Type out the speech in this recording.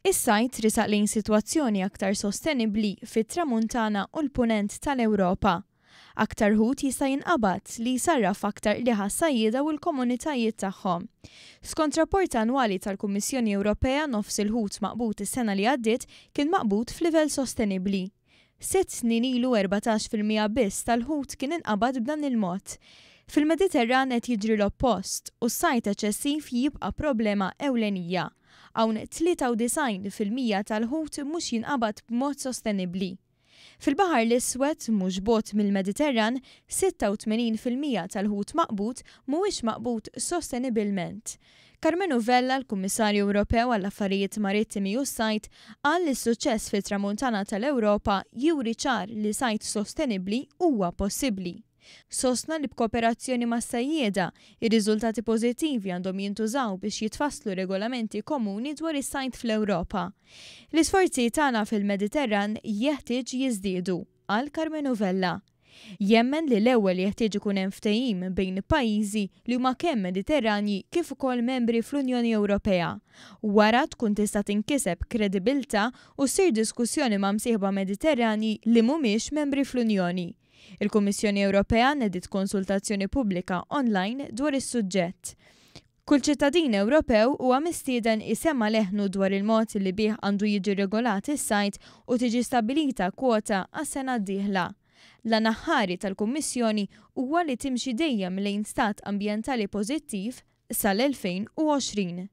Is-sajt risaq lejn sitwazzjoni aktar sostenibbli fit-tramuntana u l-punent tal-Ewropa. Aktar ħut jista' jinqabad li jsarraf aktar li ħassajjieda u l-komunitajiet tagħhom. Skont rapport annwali tal-Kummissjoni Ewropea nofs il-ħut maqbut is-sena li għaddiet kien maqbut f'livell sostenibbli. 6 snin ilu 14% biss tal-ħut kien inqabad b'dan il-mod. Fil-Mediterran qed jiġri l-oppost u s-sajt eċċessiv jibqa' problema ewlenija. Hawn 93% tal-ħut mhux jinqabad b'mod sostenibbli. Fil-Baħar l-Iswed mhux bogħod mill-Mediterran, 86% tal-ħut maqbut mhuwiex maqbut sostenibilment. Carmenu Vella, l-Kummissarju Ewropew għall-Affarijiet Marittimi u s-Sajt, qal li s-suċċess fit-tramuntana tal-Ewropa juri ċar li sajt sostenibbli huwa possibbli. Sostna li b'kooperazzjoni ma' sajjieda, ir-riżultati pożittivi għandhom jintużaw biex jitfasslu regolamenti komuni dwar is-sajt fl-Ewropa. L-isforzi tagħna fil-Mediterran jeħtieġ jiżdiedu, qal Carmenu Vella. Jemmen li l-ewwel jeħtieġ ikun hemm ftehim bejn pajjiżi li huma kemm Mediterranji kif ukoll membri fl-Unjoni Ewropea. Wara tkun tista' tinkiseb kredibilità u ssir diskussjoni ma' msieħba Mediterranji li mhumiex membri fl-Unjoni. Il-Kummissjoni Ewropea nediet konsultazzjoni pubblika online dwar is-suġġett. Kull ċittadin Ewropew huwa mistieden isemma leħnu dwar il-mod li bih għandu jiġi regolat is-sajt u tiġi stabbilita kwota għas-sena d-dieħla. L-għan aħħari tal-Kummissjoni huwa li timxi dejjem lejn stat ambjentali pożittiv sal-2020.